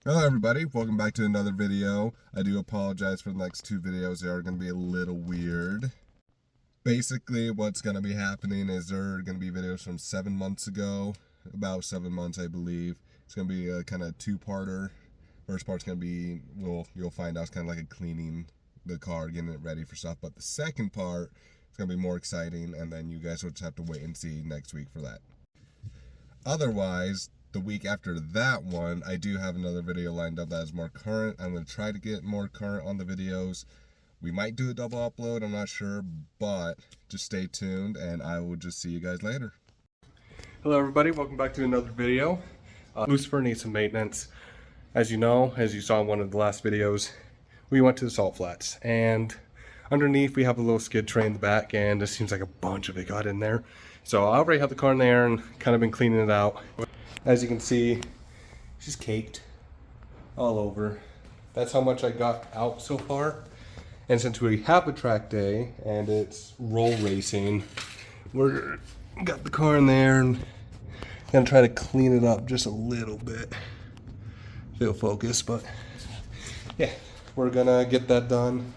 Hello everybody, welcome back to another video. I do apologize for the next two videos. They are going to be a little weird. Basically, what's going to be happening is there are going to be videos from 7 months ago, about 7 months I believe. It's going to be a kind of two-parter. First part's going to be, you'll find out it's kind of like a cleaning the car, getting it ready for stuff. But the second part is going to be more exciting, and then you guys will just have to wait and see next week for that. Otherwise, the week after that one, I do have another video lined up that is more current. I'm going to try to get more current on the videos. We might do a double upload, I'm not sure, but just stay tuned and I will just see you guys later. Hello everybody, welcome back to another video. Lucifer needs some maintenance. As you know, as you saw in one of the last videos, we went to the salt flats, and underneath we have a little skid tray in the back, and it seems like a bunch of it got in there. So I already have the car in there and kind of been cleaning it out. As you can see, it's just caked all over. That's how much I got out so far. And since we have a track day and it's roll racing, we're got the car in there and gonna try to clean it up just a little bit. Feel focused, but yeah, we're gonna get that done.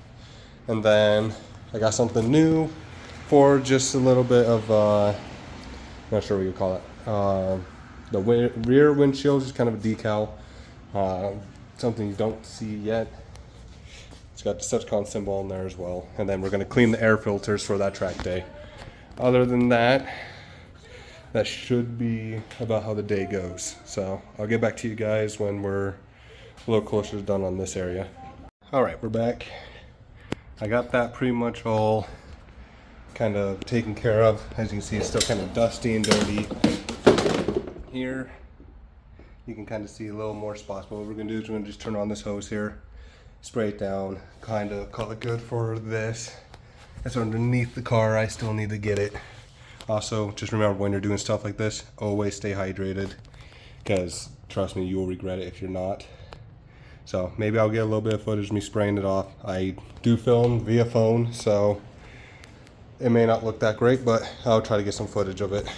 And then I got something new for just a little bit of not sure what you call it. The rear windshield is kind of a decal, something you don't see yet. It's got the SubCon symbol in there as well. And then we're going to clean the air filters for that track day. Other than that, that should be about how the day goes. So I'll get back to you guys when we're a little closer to done on this area. Alright, we're back. I got that pretty much all kind of taken care of. As you can see, it's still kind of dusty and dirty. Here you can kind of see a little more spots, but what we're going to do is we're going to just turn on this hose here, spray it down, kind of call it good for this. That's underneath the car. I still need to get it. Also, just remember when you're doing stuff like this, always stay hydrated, because trust me, you will regret it if you're not. So maybe I'll get a little bit of footage of me spraying it off. I do film via phone, so it may not look that great, but I'll try to get some footage of it.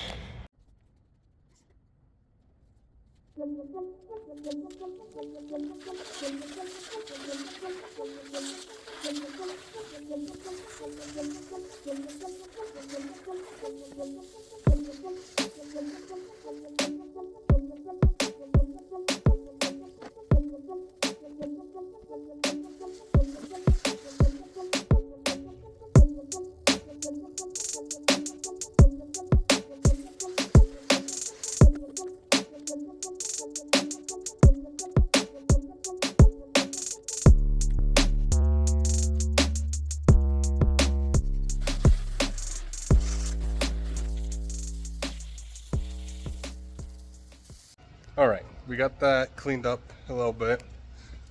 Alright, we got that cleaned up a little bit,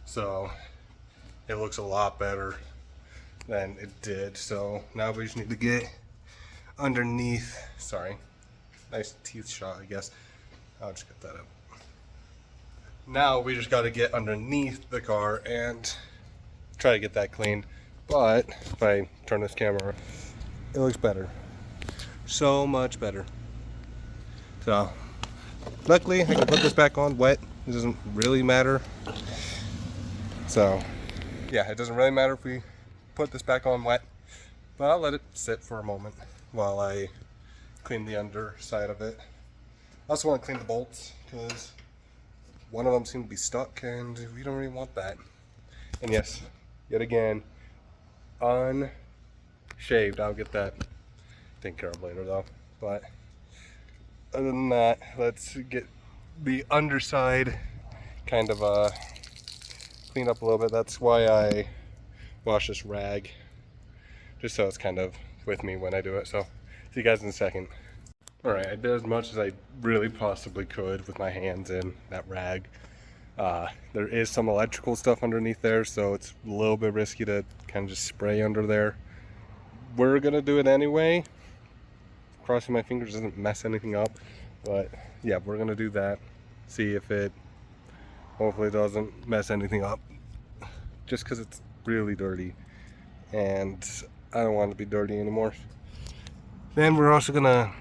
so it looks a lot better than it did. So now we just need to get underneath, sorry, nice teeth shot I guess. I'll just get that up. Now we just got to get underneath the car and try to get that cleaned. But if I turn this camera, it looks better. So much better. So luckily, I can put this back on wet. It doesn't really matter. So, yeah, it doesn't really matter if we put this back on wet. But I'll let it sit for a moment while I clean the underside of it. I also want to clean the bolts because one of them seemed to be stuck and we don't really want that. And yes, yet again, unshaved. I'll get that taken care of later though. But other than that, let's get the underside kind of cleaned up a little bit. That's why I wash this rag, just so it's kind of with me when I do it. So see you guys in a second. Alright, I did as much as I really possibly could with my hands in that rag. There is some electrical stuff underneath there, so it's a little bit risky to kind of just spray under there. We're gonna do it anyway. Crossing my fingers doesn't mess anything up, but yeah, we're gonna do that. See if it hopefully doesn't mess anything up, just because it's really dirty and I don't want it to be dirty anymore. Then we're also gonna,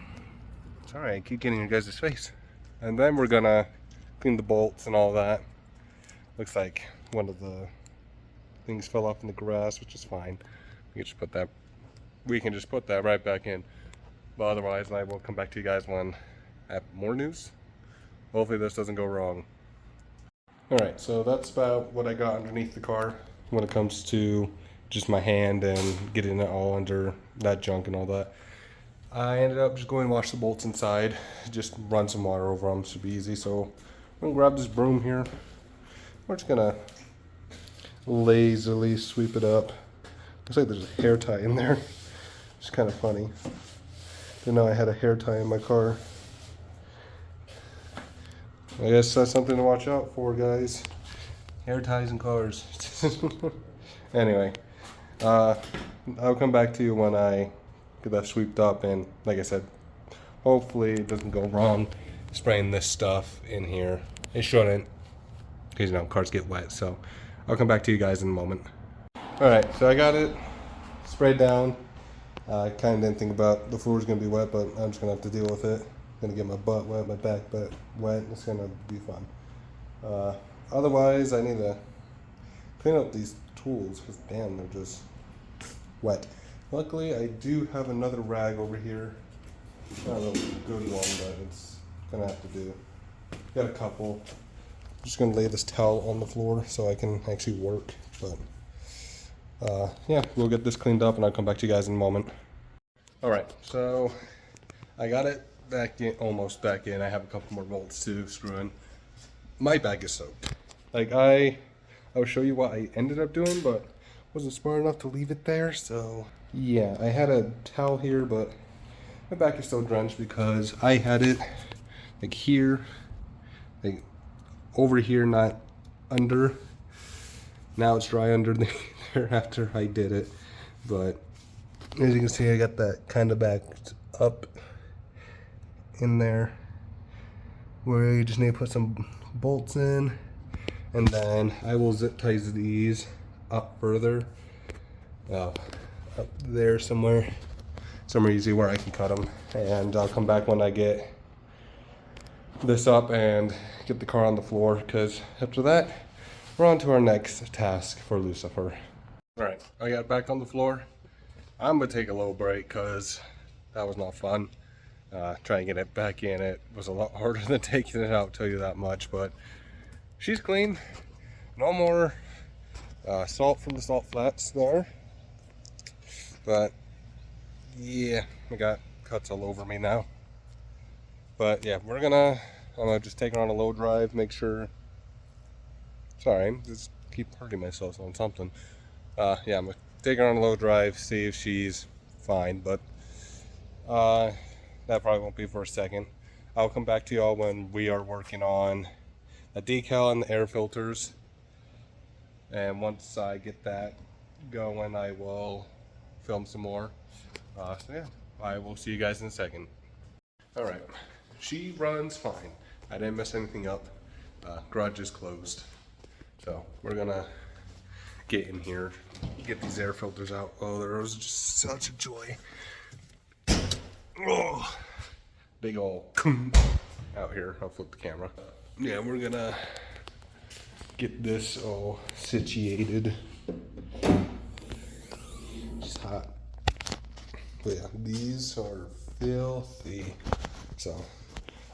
sorry I keep getting your guys' face, and then we're gonna clean the bolts and all that. Looks like one of the things fell off in the grass, which is fine. We can just put that right back in. But otherwise, I will come back to you guys when I have more news. Hopefully this doesn't go wrong. Alright, so that's about what I got underneath the car when it comes to just my hand and getting it all under that junk and all that. I ended up just going to wash the bolts inside, just run some water over them, should be easy. So I'm gonna grab this broom here. We're just gonna lazily sweep it up. Looks like there's a hair tie in there. It's kind of funny. Didn't know I had a hair tie in my car. I guess that's something to watch out for, guys. Hair ties in cars. Anyway, I'll come back to you when I get that swept up, and like I said, hopefully it doesn't go wrong spraying this stuff in here. It shouldn't, because you know cars get wet. So I'll come back to you guys in a moment. All right, so I got it sprayed down. I kind of didn't think about the floor's gonna be wet, but I'm just gonna have to deal with it. Gonna get my butt wet, my back wet. It's gonna be fun. Otherwise, I need to clean up these tools because damn, they're just wet. Luckily, I do have another rag over here. Not a really good one, but it's gonna have to do. Got a couple. I'm just gonna lay this towel on the floor so I can actually work. But yeah, we'll get this cleaned up and I'll come back to you guys in a moment. All right, so I got it back in, almost back in. I have a couple more bolts to screw in. My bag is soaked. Like I will show you what I ended up doing, but wasn't smart enough to leave it there. So yeah, I had a towel here, but my back is still drenched because I had it like here, like over here, not under. Now it's dry under there after I did it, but as you can see, I got that kind of backed up in there where you just need to put some bolts in, and then I will zip tie these up further, up there somewhere easy where I can cut them, and I'll come back when I get this up and get the car on the floor, because after that we're on to our next task for Lucifer. Alright, I got back on the floor. I'm gonna take a little break because that was not fun. Trying to get it back in, it was a lot harder than taking it out, I'll tell you that much. But she's clean. No more salt from the salt flats there. But yeah, I got cuts all over me now. But yeah, I'm gonna just take her on a low drive, make sure. Sorry, I just keep hurting myself on something. Yeah, I'm gonna take her on a low drive, see if she's fine, but that probably won't be for a second. I'll come back to y'all when we are working on a decal and the air filters, and once I get that going, I will film some more. So yeah, I will see you guys in a second. Alright, she runs fine. I didn't mess anything up. Garage is closed, so we're gonna get in here, get these air filters out. Oh, there was just such a joy. Oh, big ol' out here. I'll flip the camera. Yeah, we're gonna get this all situated. It's hot. But yeah, these are filthy. So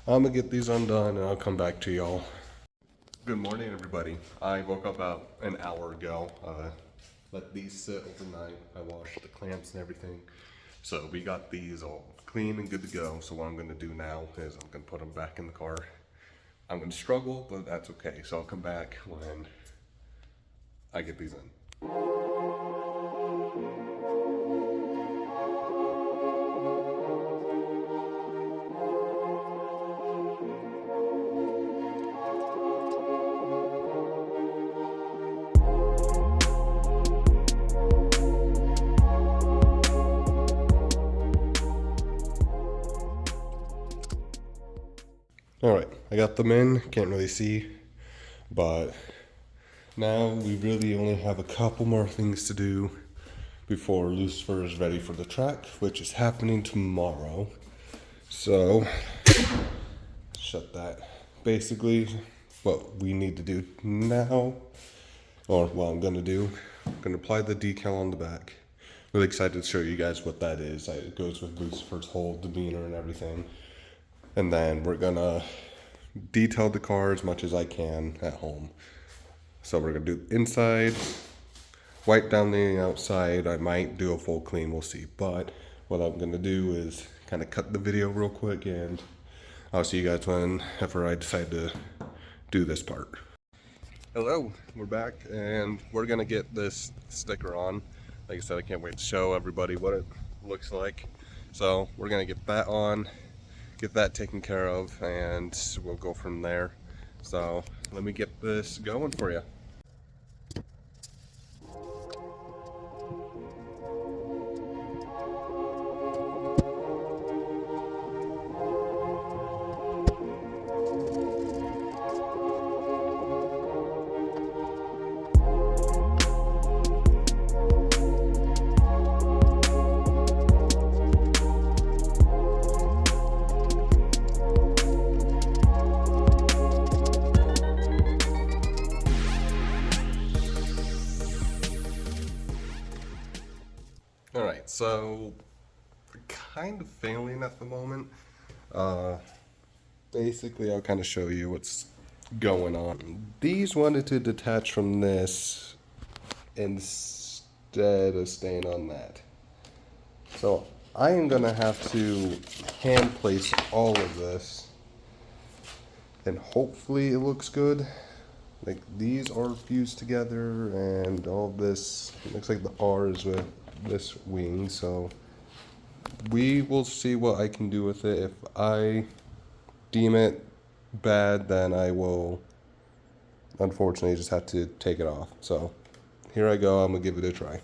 I'm gonna get these undone and I'll come back to y'all. Good morning, everybody. I woke up about an hour ago. Let these sit overnight. I washed the clamps and everything. So we got these all clean and good to go. So what I'm gonna do now is I'm gonna put them back in the car. I'm gonna struggle, but that's okay. So I'll come back when I get these in. Alright, I got them in, can't really see, but now we really only have a couple more things to do before Lucifer is ready for the track, which is happening tomorrow. So, shut that. Basically, what we need to do now, or what I'm going to do. I'm going to apply the decal on the back. Really excited to show you guys what that is. It goes with Lucifer's whole demeanor and everything. And then we're going to detail the car as much as I can at home. So we're going to do inside, wipe down the outside. I might do a full clean, we'll see. But what I'm going to do is kind of cut the video real quick, and I'll see you guys whenever I decide to do this part. Hello, we're back, and we're going to get this sticker on. Like I said, I can't wait to show everybody what it looks like. So we're going to get that on, get that taken care of, and we'll go from there. So let me get this going for you. Alright, so we're kind of failing at the moment. Basically, I'll kind of show you what's going on. These wanted to detach from this instead of staying on that. So I am going to have to hand place all of this, and hopefully it looks good. Like, these are fused together, and all this looks like the R is with this wing, so we will see what I can do with it. If I deem it bad, then I will unfortunately just have to take it off. So here I go, I'm gonna give it a try.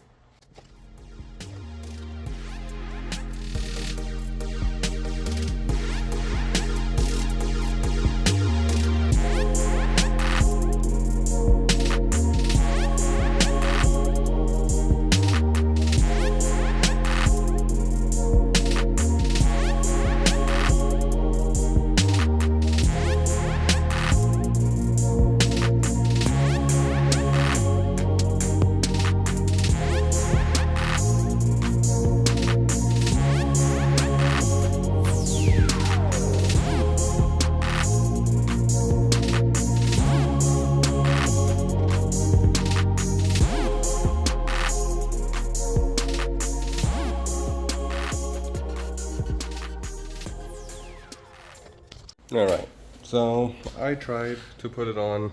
Alright, so I tried to put it on,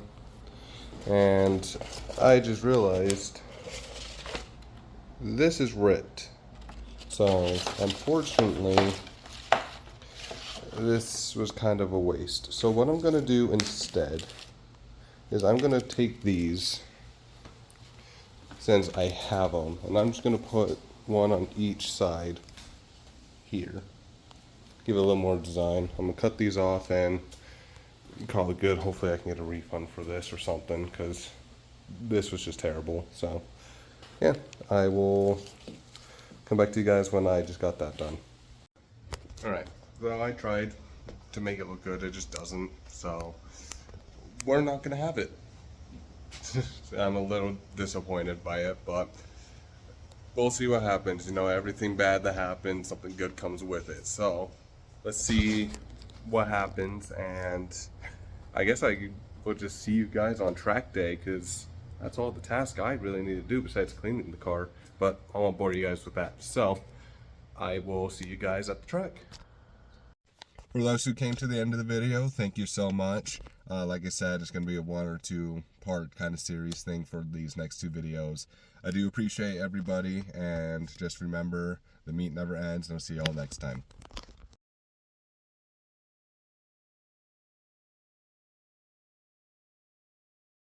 and I just realized this is ripped. So unfortunately, this was kind of a waste. So what I'm going to do instead is I'm going to take these, since I have them, and I'm just going to put one on each side here. Give it a little more design. I'm gonna cut these off and call it good. Hopefully I can get a refund for this or something, because this was just terrible. So yeah, I will come back to you guys when I just got that done. Alright, well, I tried to make it look good, it just doesn't, so we're not gonna have it. I'm a little disappointed by it, but we'll see what happens. You know, everything bad that happens, something good comes with it. So let's see what happens, and I guess I will just see you guys on track day, because that's all the task I really need to do besides cleaning the car, but I won't bore you guys with that. So I will see you guys at the track. For those who came to the end of the video, thank you so much. Like I said, it's going to be a 1 or 2 part kind of series thing for these next 2 videos. I do appreciate everybody, and just remember, the meat never ends, and I'll see you all next time.